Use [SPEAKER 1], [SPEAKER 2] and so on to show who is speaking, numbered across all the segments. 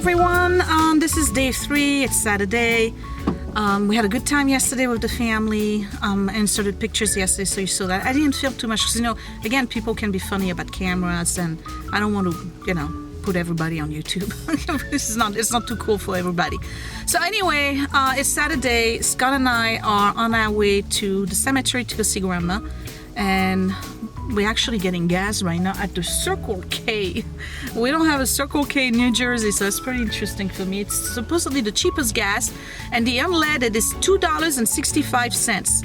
[SPEAKER 1] everyone. This is day 3. It's Saturday. We had a good time yesterday with the family. I inserted pictures yesterday, so you saw that. I didn't feel too much because, again, people can be funny about cameras, and I don't want to, put everybody on YouTube. It's not too cool for everybody. So anyway, it's Saturday. Scott and I are on our way to the cemetery to go see Grandma, and we're actually getting gas right now at the Circle K. We don't have a Circle K in New Jersey, so it's pretty interesting for me. It's supposedly the cheapest gas, and the unleaded is $2.65.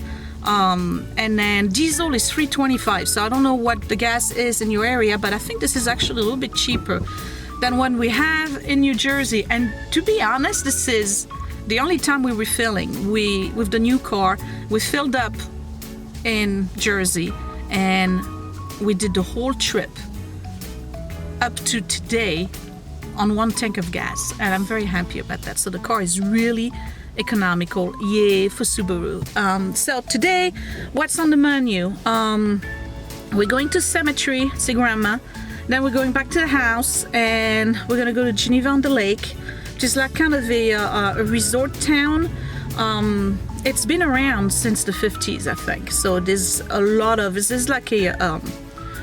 [SPEAKER 1] And then diesel is $3.25. So I don't know what the gas is in your area, but I think this is actually a little bit cheaper than what we have in New Jersey. And to be honest, this is the only time we're refilling. With the new car, we filled up in Jersey, and we did the whole trip up to today on one tank of gas, and I'm very happy about that. So the car is really economical. Yay for Subaru. So today, what's on the menu? We're going to cemetery, see Grandma. Then we're going back to the house, and we're gonna go to Geneva-on-the-Lake, which is like kind of a resort town. It's been around since the 50s, I think. So there's a lot of, this is like a,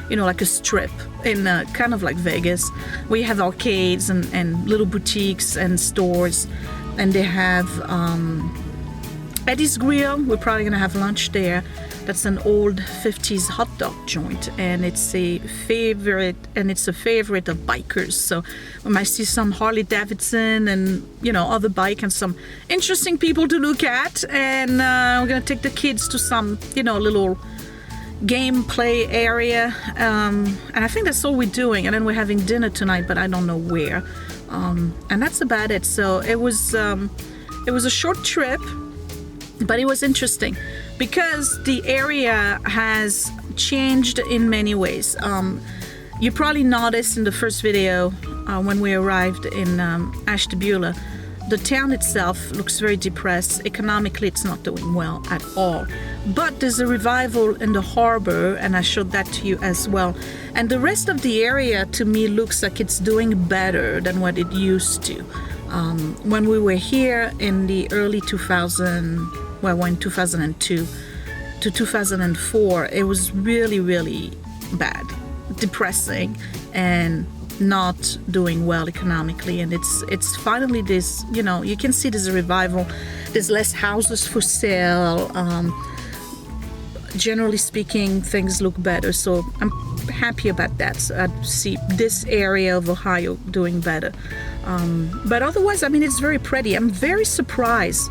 [SPEAKER 1] like a strip in kind of like Vegas. We have arcades and little boutiques and stores, and they have Eddie's Grill. We're probably gonna have lunch there. That's an old 50s hot dog joint, and it's a favorite of bikers. So we might see some Harley Davidson and other bike and some interesting people to look at. And we're gonna take the kids to some little game play area, and I think that's all we're doing. And then we're having dinner tonight, but I don't know where. And that's about it. So it was a short trip, but it was interesting because the area has changed in many ways. You probably noticed in the first video when we arrived in Ashtabula, the town itself looks very depressed. Economically, it's not doing well at all. But there's a revival in the harbor, and I showed that to you as well. And the rest of the area, to me, looks like it's doing better than what it used to. When we were here in the early 2002 to 2004, it was really, really bad, depressing, and not doing well economically. And it's finally this, you can see there's a revival. There's less houses for sale. Generally speaking, things look better, so I'm happy about that. So I see this area of Ohio doing better, but otherwise, it's very pretty. I'm very surprised.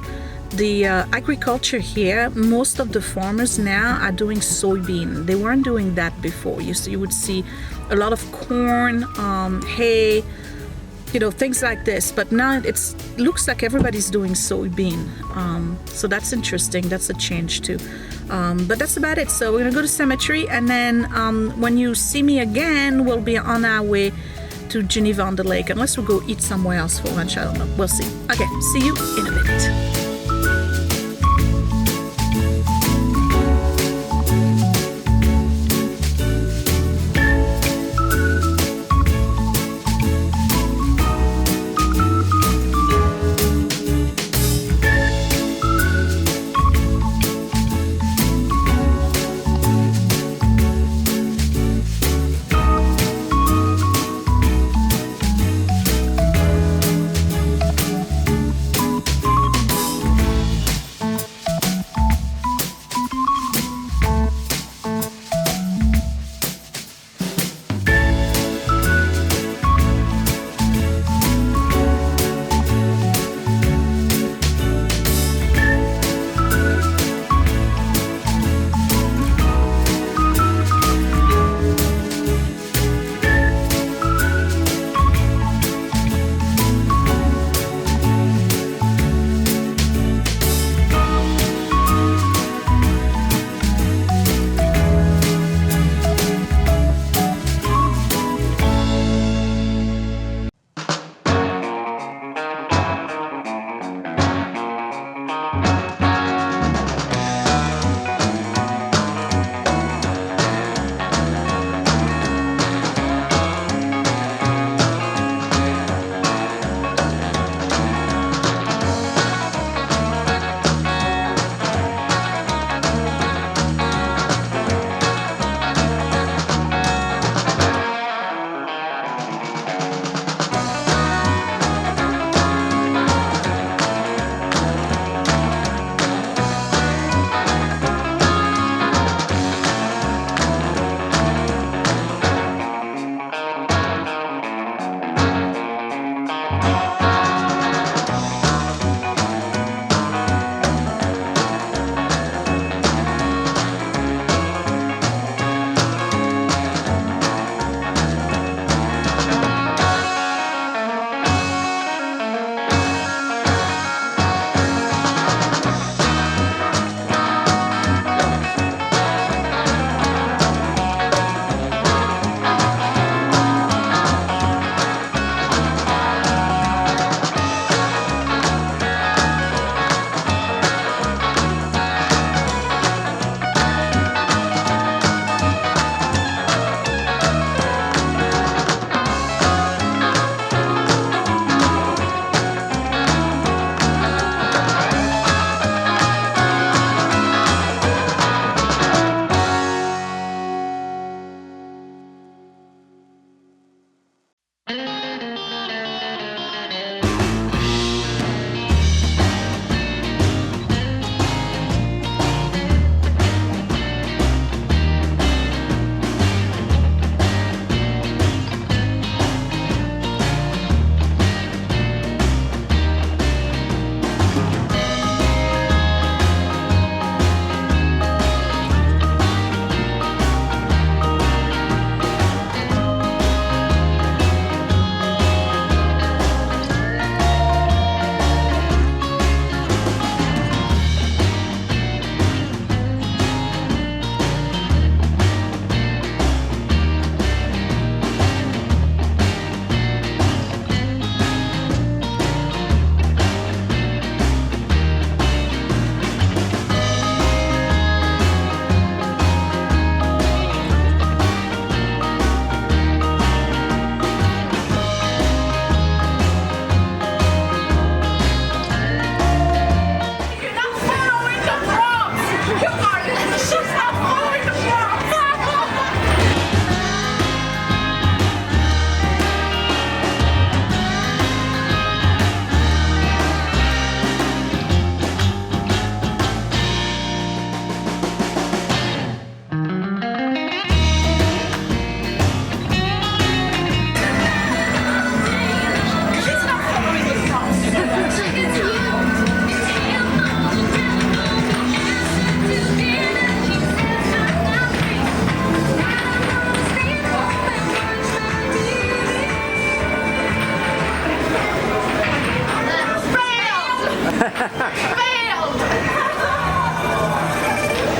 [SPEAKER 1] The agriculture here, most of the farmers now are doing soybean. They weren't doing that before. You would see a lot of corn, hay, things like this. But now it looks like everybody's doing soybean. So that's interesting. That's a change too. But that's about it. So we're gonna go to cemetery, and then when you see me again, we'll be on our way to Geneva-on-the-Lake, unless we go eat somewhere else for lunch. I don't know. We'll see. Okay, see you in a bit.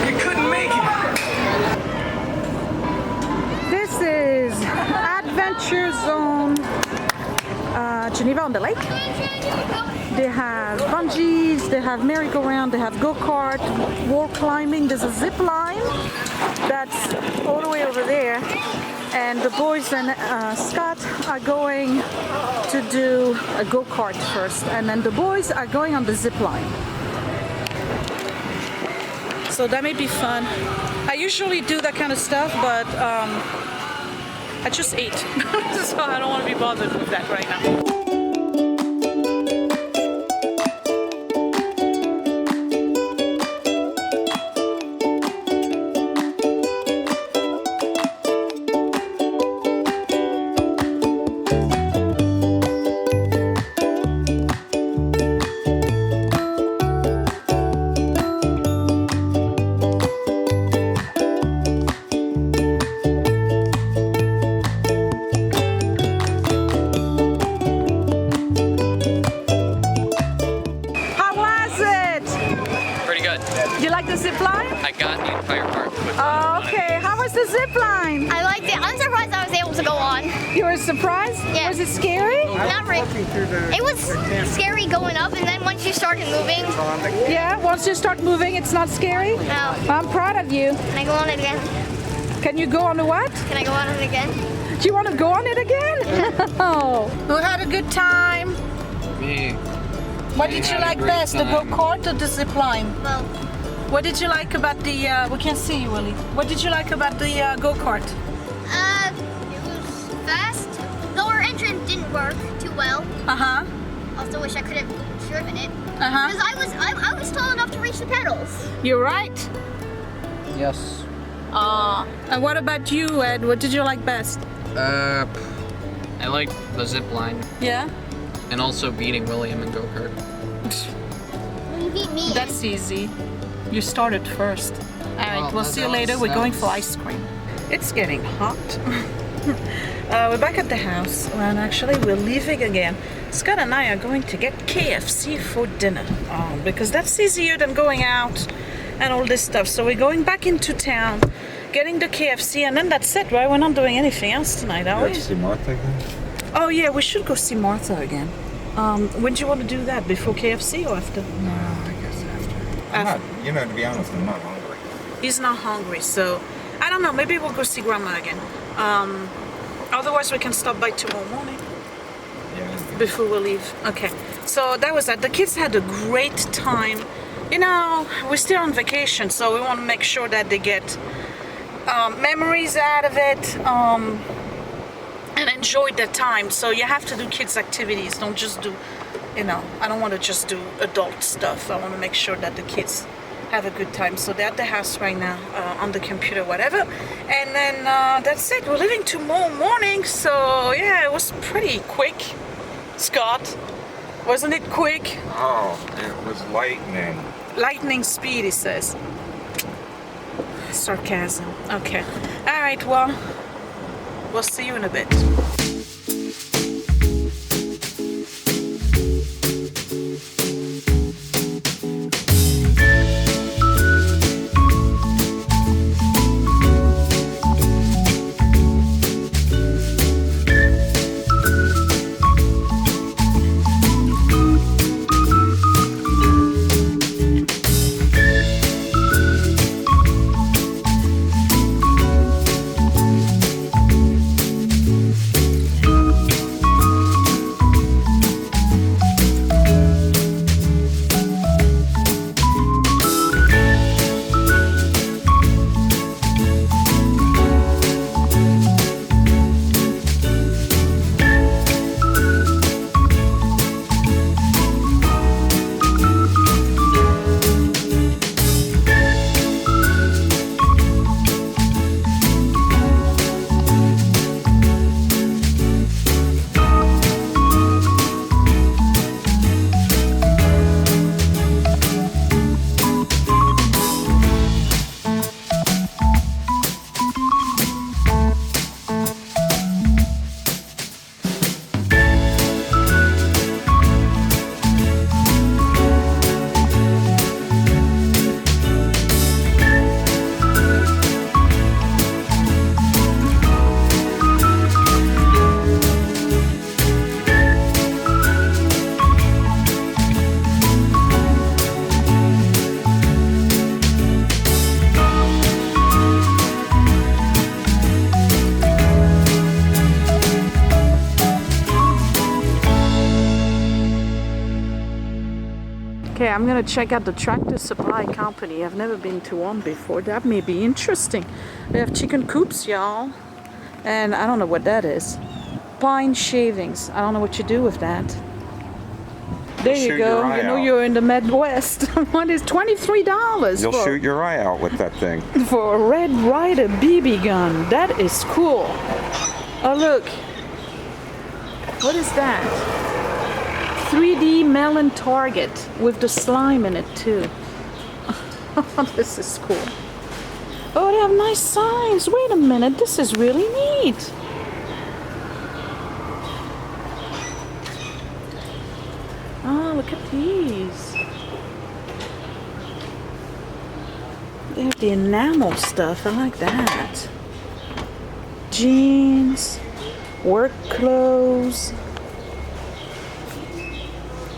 [SPEAKER 2] You couldn't make it.
[SPEAKER 1] This is Adventure Zone, Geneva-on-the-Lake. They have bungees, they have merry-go-round, they have go-kart, wall climbing. There's a zip line that's all the way over there. And the boys and Scott are going to do a go-kart first. And then the boys are going on the zip line. So that may be fun. I usually do that kind of stuff, but I just ate. So I don't want to be bothered with that right now. You like the zip line?
[SPEAKER 3] I got the entire part.
[SPEAKER 1] Oh, okay. How was the zip line?
[SPEAKER 4] I liked it. I'm surprised I was able to go on.
[SPEAKER 1] You were surprised?
[SPEAKER 4] Yeah.
[SPEAKER 1] Was it scary?
[SPEAKER 4] Not really. It was scary going up, and then once you started moving,
[SPEAKER 1] Yeah, once you start moving, it's not scary?
[SPEAKER 4] no.
[SPEAKER 1] I'm proud of you.
[SPEAKER 4] Can I go on it again?
[SPEAKER 1] Can you go on the what?
[SPEAKER 4] Can I go on it again?
[SPEAKER 1] Do you want to go on it again? Oh. Who had a good time?
[SPEAKER 3] Me.
[SPEAKER 1] What did you
[SPEAKER 3] had a
[SPEAKER 1] like
[SPEAKER 3] great
[SPEAKER 1] best, the
[SPEAKER 3] time.
[SPEAKER 1] go-kart or the zip line?
[SPEAKER 4] Well,
[SPEAKER 1] What did you like about the, we can't see you, Willie. What did you like about the go-kart?
[SPEAKER 4] it was fast. The door entrance didn't work too well.
[SPEAKER 1] Uh-huh.
[SPEAKER 4] Also wish I could have driven it.
[SPEAKER 1] Uh-huh.
[SPEAKER 4] Because I was tall enough to reach the pedals.
[SPEAKER 1] You're right.
[SPEAKER 3] Yes.
[SPEAKER 1] And what about you, Ed? What did you like best?
[SPEAKER 3] I like the zip line
[SPEAKER 1] Yeah?
[SPEAKER 3] and also beating William in go-kart.
[SPEAKER 4] Well, you beat me.
[SPEAKER 1] That's easy. You started first. All right,
[SPEAKER 3] Well,
[SPEAKER 1] we'll see you later. We're going for ice cream. It's getting hot. We're back at the house, and actually we're leaving again. Scott and I are going to get KFC for dinner because that's easier than going out and all this stuff. So we're going back into town, getting the KFC, and then that's it, right? We're not doing anything else tonight, are we?
[SPEAKER 5] Let's see Martha again.
[SPEAKER 1] Oh yeah, we should go see Martha again. When do you want to do that? Before KFC or after?
[SPEAKER 5] No, I guess after. I'm not, you know, to be honest, I'm not hungry.
[SPEAKER 1] He's not hungry, so I don't know. Maybe we'll go see Grandma again. Otherwise, we can stop by tomorrow morning
[SPEAKER 5] Yeah.
[SPEAKER 1] before we leave. Okay. So that was that. The kids had a great time. You know, we're still on vacation, so we want to make sure that they get memories out of it and enjoy their time. So you have to do kids' activities. Don't just do, you know, I don't want to just do adult stuff. I want to make sure that the kids have a good time. So they're at the house right now on the computer, whatever. And then that's it. We're leaving tomorrow morning. So yeah, it was pretty quick. Scott, wasn't it quick?
[SPEAKER 5] Oh, it was lightning.
[SPEAKER 1] Lightning speed, he says. Sarcasm. Okay. All right, well, we'll see you in a bit. I'm gonna check out the Tractor Supply Company. I've never been to one before. That may be interesting. They have chicken coops, y'all. And I don't know what that is. Pine shavings. I don't know what you do with that. There you
[SPEAKER 5] Shoot
[SPEAKER 1] go.
[SPEAKER 5] your eye
[SPEAKER 1] You know
[SPEAKER 5] out.
[SPEAKER 1] you're in the Midwest. What is $23
[SPEAKER 5] You'll shoot your eye out with that thing.
[SPEAKER 1] for a Red Ryder BB gun? That is cool. Oh look. What is that? 3D melon target with the slime in it too. This is cool. Oh, they have nice signs. Wait a minute, this is really neat. Oh, look at these. They have the enamel stuff. I like that. Jeans, work clothes,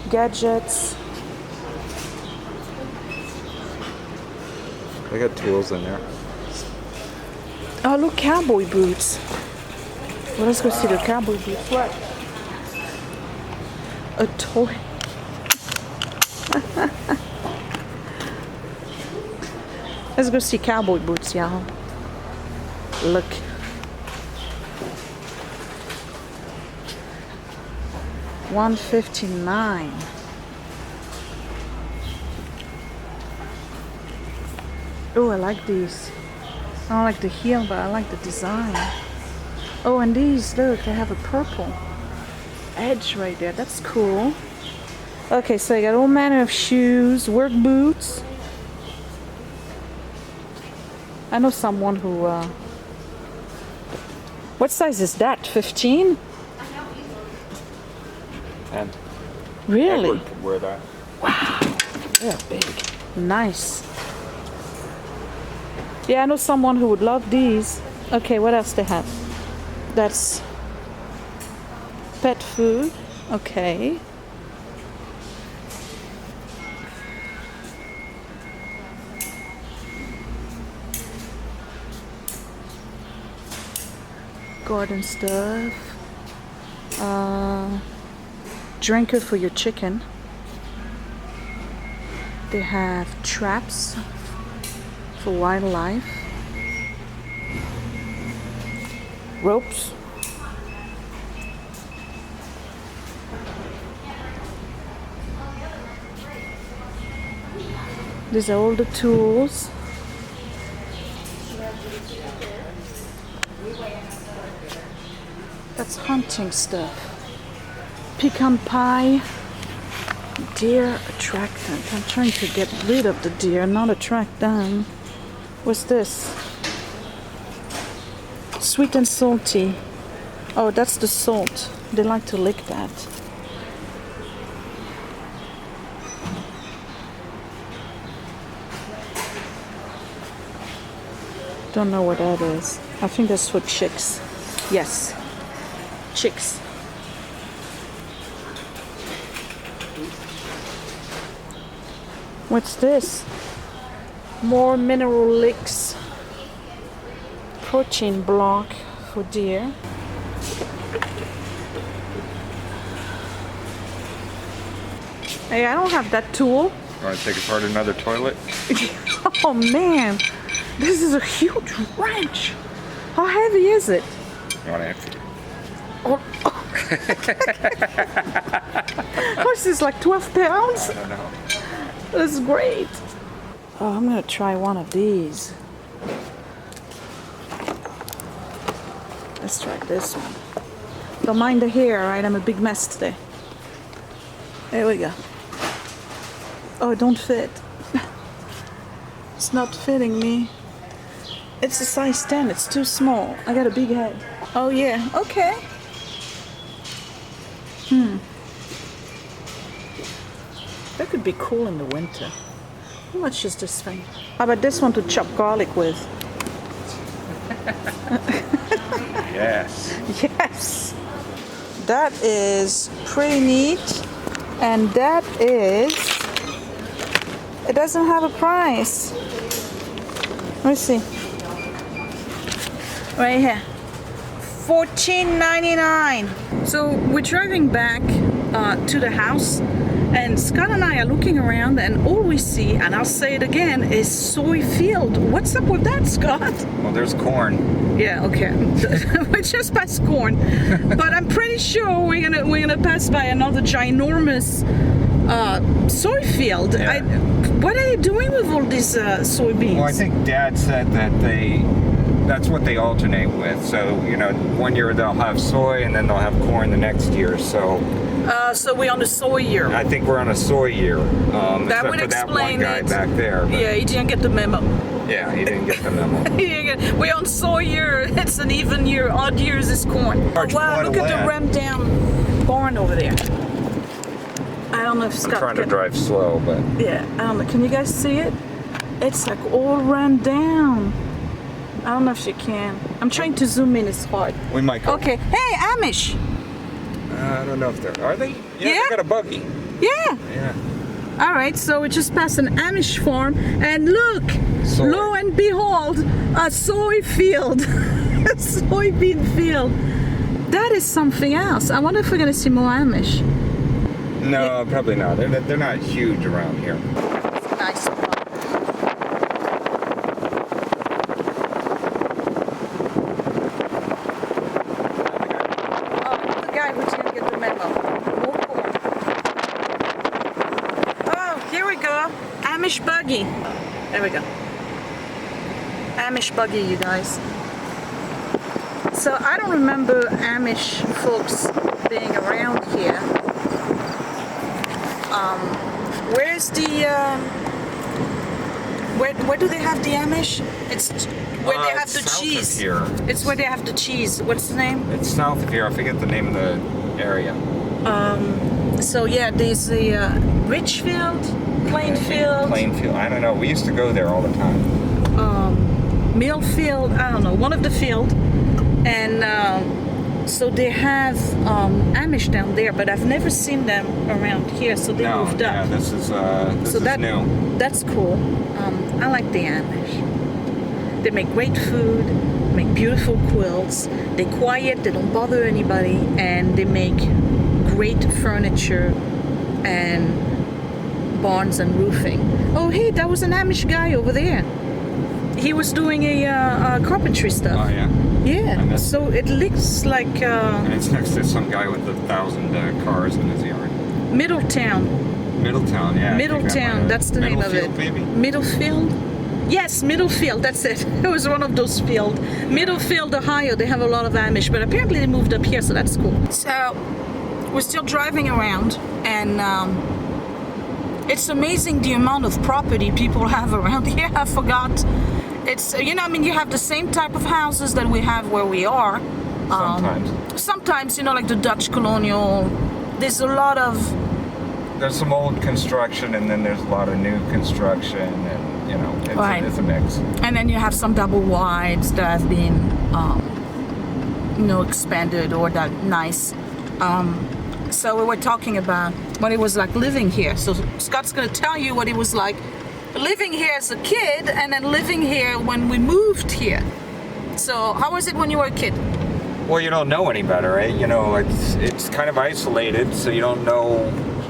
[SPEAKER 1] gadgets.
[SPEAKER 5] They got tools in there.
[SPEAKER 1] Oh, look, cowboy boots. Well, let's go see the cowboy boots. What? A toy. Let's go see cowboy boots, y'all. Look. $159. Oh, I like these. I don't like the heel, but I like the design. Oh, and these, look, they have a purple edge right there. That's cool. Okay, so you got all manner of shoes, work boots. I know someone who, what size is that? 15?
[SPEAKER 5] And
[SPEAKER 1] Really?
[SPEAKER 5] Edward could wear that.
[SPEAKER 1] They're big. Nice. Yeah, I know someone who would love these. Okay, what else they have? That's pet food. Okay. Garden stuff. Drinker for your chicken. They have traps for wildlife. Ropes. These are all the tools. That's hunting stuff. Pecan pie. Deer attractant. I'm trying to get rid of the deer, not attract them. What's this? Sweet and salty. Oh, that's the salt. They like to lick that. Don't know what that is. I think that's for chicks. Yes. Chicks. What's this? More mineral licks. Protein block for deer. Hey, I don't have that tool.
[SPEAKER 5] You want to take apart another toilet?
[SPEAKER 1] Oh man, this is a huge wrench. How heavy is it?
[SPEAKER 5] You want to empty?
[SPEAKER 1] Oh. What's this, like 12 pounds?
[SPEAKER 5] I don't know.
[SPEAKER 1] That's great. Oh, I'm gonna try one of these. Let's try this one. Don't mind the hair, right? I'm a big mess today. There we go. Oh, it don't fit. It's not fitting me. It's a size 10. It's too small. I got a big head. Oh yeah. Okay. That could be cool in the winter. How much is this thing? How about this one to chop garlic with?
[SPEAKER 5] Yes.
[SPEAKER 1] Yes. That is pretty neat. And that is... It doesn't have a price. Let me see. Right here. $14.99. So we're driving back to the house, And Scott and I are looking around, and all we see, and I'll say it again, is soy field. What's up with that, Scott?
[SPEAKER 5] Well, there's corn.
[SPEAKER 1] Yeah, okay. We just passed corn, but I'm pretty sure we're gonna pass by another ginormous soy field.
[SPEAKER 5] Yeah.
[SPEAKER 1] What are they doing with all these soybeans?
[SPEAKER 5] Well, I think Dad said that that's what they alternate with. So, you know, one year they'll have soy and then they'll have corn the next year. So
[SPEAKER 1] we're on the soy year.
[SPEAKER 5] I think we're on a soy year.
[SPEAKER 1] That
[SPEAKER 5] except
[SPEAKER 1] would
[SPEAKER 5] for that
[SPEAKER 1] explain
[SPEAKER 5] one guy
[SPEAKER 1] it.
[SPEAKER 5] back there. But
[SPEAKER 1] Yeah, he didn't get the memo.
[SPEAKER 5] yeah, he didn't get the memo.
[SPEAKER 1] We're on soy year. It's an even year. Odd years is corn. Oh,
[SPEAKER 5] Large
[SPEAKER 1] wow,
[SPEAKER 5] plot
[SPEAKER 1] look
[SPEAKER 5] of
[SPEAKER 1] at the
[SPEAKER 5] land.
[SPEAKER 1] rammed down barn over there. I don't know if
[SPEAKER 5] I'm
[SPEAKER 1] Scott
[SPEAKER 5] trying to
[SPEAKER 1] can-
[SPEAKER 5] drive slow, but
[SPEAKER 1] Yeah, I don't know. Can you guys see it? It's like all run down. I don't know if she can. I'm trying to zoom in. It's hard.
[SPEAKER 5] we might go.
[SPEAKER 1] Okay. Hey, Amish.
[SPEAKER 5] I don't know if they're. Are they? Yeah,
[SPEAKER 1] Yeah.
[SPEAKER 5] they got a buggy.
[SPEAKER 1] Yeah.
[SPEAKER 5] Yeah.
[SPEAKER 1] All right. So we just passed an Amish farm, and look,
[SPEAKER 5] Soy.
[SPEAKER 1] lo and behold, a soy field, a soybean field. That is something else. I wonder if we're gonna see more Amish.
[SPEAKER 5] No, probably not. They're not huge around here.
[SPEAKER 1] Nice. Oh, the guy who didn't get the memo. More corn. Oh, here we go. Amish buggy. There we go. Amish buggy, you guys. So I don't remember Amish folks being around here. Where's the where do they have the Amish? It's where they have
[SPEAKER 5] It's
[SPEAKER 1] the
[SPEAKER 5] south of
[SPEAKER 1] cheese.
[SPEAKER 5] here.
[SPEAKER 1] It's where they have the cheese. What's the name?
[SPEAKER 5] It's south of here. I forget the name of the area.
[SPEAKER 1] So yeah, there's the Richfield, Plainfield,
[SPEAKER 5] Plainfield. I don't know. We used to go there all the time.
[SPEAKER 1] Millfield. I don't know, one of the field, and so they have Amish down there, but I've never seen them around here. So they
[SPEAKER 5] No,
[SPEAKER 1] moved up.
[SPEAKER 5] yeah, this is
[SPEAKER 1] So that
[SPEAKER 5] new.
[SPEAKER 1] That's cool. I like the Amish. They make great food, make beautiful quilts. They're quiet. They don't bother anybody, and they make great furniture and barns and roofing. Oh, hey, that was an Amish guy over there. He was doing a carpentry stuff.
[SPEAKER 5] Oh yeah.
[SPEAKER 1] Yeah.
[SPEAKER 5] I missed
[SPEAKER 1] So it looks like
[SPEAKER 5] And it's next to some guy with 1,000 cars in his yard.
[SPEAKER 1] Middletown.
[SPEAKER 5] Middletown, yeah. I think
[SPEAKER 1] Middletown, that's the name of it.
[SPEAKER 5] Middlefield, maybe?
[SPEAKER 1] Middlefield? Yes, Middlefield, that's it. It was one of those fields. Middlefield, Ohio, they have a lot of Amish, but apparently they moved up here, so that's cool. So, we're still driving around, and it's amazing the amount of property people have around here. I forgot. It's, you know, I mean, you have the same type of houses that we have where we are.
[SPEAKER 5] Sometimes.
[SPEAKER 1] Sometimes, you know, like the Dutch colonial, there's a lot of
[SPEAKER 5] There's some old construction and then there's a lot of new construction and, you know, it's,
[SPEAKER 1] Right.
[SPEAKER 5] it's a mix.
[SPEAKER 1] And then you have some double wides that have been, you know, expanded or that nice. So we were talking about what it was like living here. So Scott's going to tell you what it was like living here as a kid and then living here when we moved here. So how was it when you were a kid?
[SPEAKER 5] Well, you don't know any better, right? You know, it's kind of isolated, so you don't know,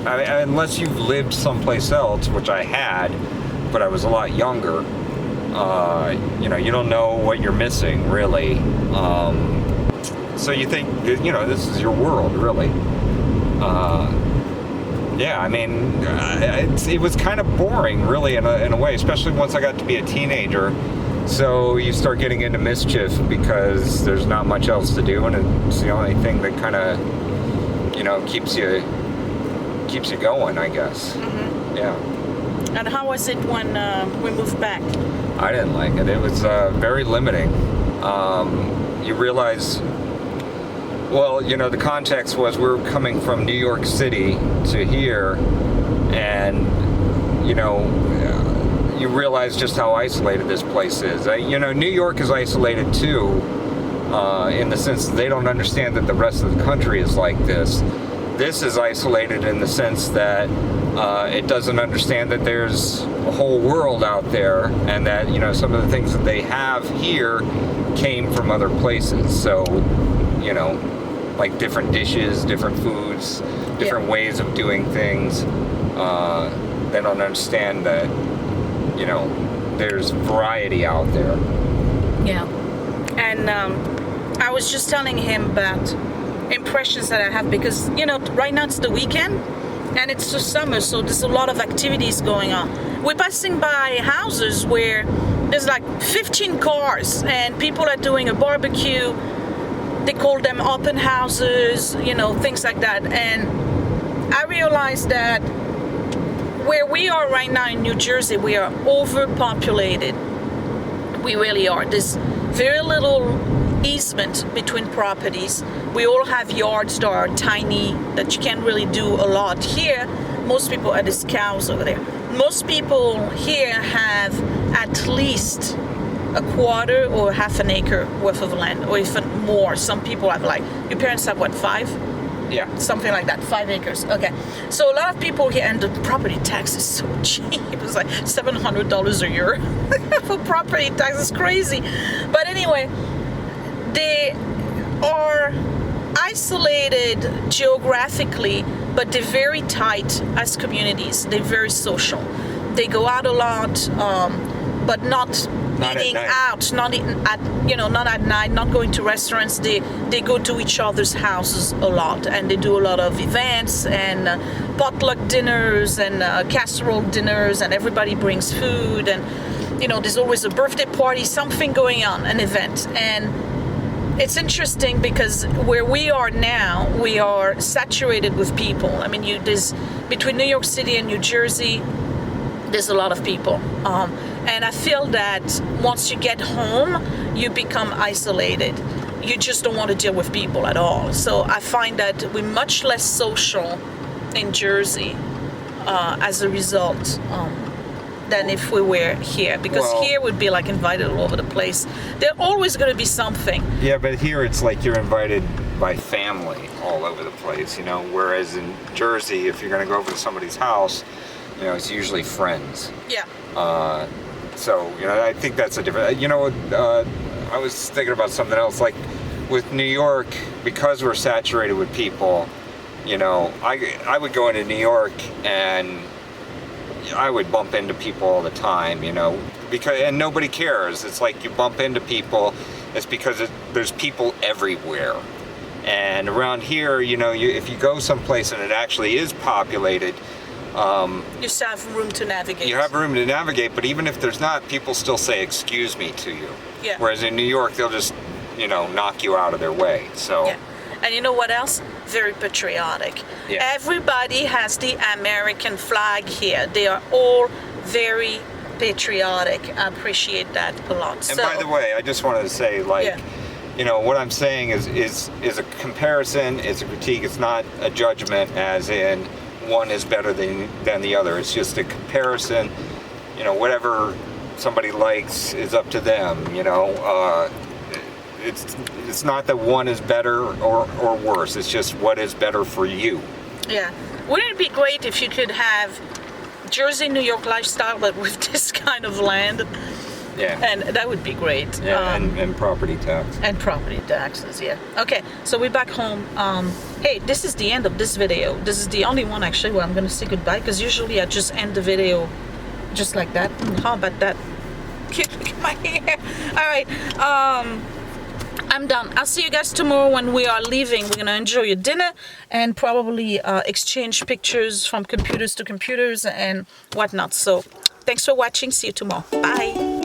[SPEAKER 5] I mean, unless you've lived someplace else, which I had, but I was a lot younger. You know, you don't know what you're missing, really. So you think, you know, this is your world, really. Yeah, I mean, it was kind of boring, really, in a way, especially once I got to be a teenager. So you start getting into mischief because there's not much else to do, and it's the only thing that kind of, you know, keeps you going, I guess. Mm-hmm. Yeah.
[SPEAKER 1] And how was it when we moved back?
[SPEAKER 5] I didn't like it. It was very limiting. You realize, well, you know, the context was we were coming from New York City to here, and, you know, you realize just how isolated this place is. You know, New York is isolated too, in the sense that they don't understand that the rest of the country is like this. This is isolated in the sense that it doesn't understand that there's a whole world out there, and that, you know, some of the things that they have here came from other places. So, you know, like different dishes, different foods, different ways of doing things. They don't understand that, you know, there's variety out there.
[SPEAKER 1] Yeah. And I was just telling him about impressions that I have because, you know, right now it's the weekend and it's the summer, so there's a lot of activities going on. We're passing by houses where there's like 15 cars and people are doing a barbecue. They call them open houses, you know, things like that. And I realized that where we are right now in New Jersey, we are overpopulated. We really are. There's very little easement between properties. We all have yards that are tiny, that you can't really do a lot. Here, most people are these cows over there. Most people here have at least a quarter or half an acre worth of land, or even more. Some people have like, your parents have what, 5?
[SPEAKER 5] Yeah.
[SPEAKER 1] Something like that, 5 acres. Okay. So a lot of people here, and the property tax is so cheap. It's like $700 a year for property tax. It's crazy. But anyway, they are isolated geographically, but they're very tight as communities. They're very social. They go out a lot, but not eating out, not eating at, you know, not at night, not going to restaurants. They go to each other's houses a lot, and they do a lot of events and potluck dinners and casserole dinners, and everybody brings food, and you know, there's always a birthday party, something going on, an event. And it's interesting because where we are now, we are saturated with people. I mean, there's between New York City and New Jersey, there's a lot of people. And I feel that once you get home, you become isolated. You just don't want to deal with people at all. So I find that we're much less social in Jersey as a result than if we were here. Because here we'd be like invited all over the place. There's always going to be something.
[SPEAKER 5] Yeah, but here it's like you're invited by family all over the place, you know, whereas in Jersey, if you're going to go over to somebody's house, you know, it's usually friends.
[SPEAKER 1] Yeah.
[SPEAKER 5] So, you know, I think that's a different, you know, I was thinking about something else, like with New York, because we're saturated with people, you know, I would go into New York and I would bump into people all the time, you know, and nobody cares. It's like you bump into people, it's because there's people everywhere. And around here, you know, if you go someplace and it actually is populated,
[SPEAKER 1] you still have room to navigate.
[SPEAKER 5] You have room to navigate, but even if there's not, people still say excuse me to you.
[SPEAKER 1] Yeah.
[SPEAKER 5] Whereas in New York, they'll just, you know, knock you out of their way. So.
[SPEAKER 1] Yeah. And you know what else? Very patriotic.
[SPEAKER 5] Yeah.
[SPEAKER 1] Everybody has the American flag here. They are all very patriotic. I appreciate that a lot.
[SPEAKER 5] And by the way, I just wanted to say, like, you know, what I'm saying is a comparison, it's a critique, it's not a judgment as in one is better than the other. It's just a comparison. You know, whatever somebody likes is up to them, you know. It's not that one is better or worse. It's just what is better for you.
[SPEAKER 1] Yeah. Wouldn't it be great if you could have Jersey, New York lifestyle, but with this kind of land?
[SPEAKER 5] Yeah.
[SPEAKER 1] And that would be great.
[SPEAKER 5] Yeah, and property tax.
[SPEAKER 1] And property taxes, yeah. Okay, so we're back home. Hey, this is the end of this video. This is the only one, actually, where I'm going to say goodbye, because usually I just end the video just like that. How about that? Look at my hair. All right. I'm done. I'll see you guys tomorrow when we are leaving. We're going to enjoy your dinner and probably exchange pictures from computers to computers and whatnot. So thanks for watching. See you tomorrow. Bye.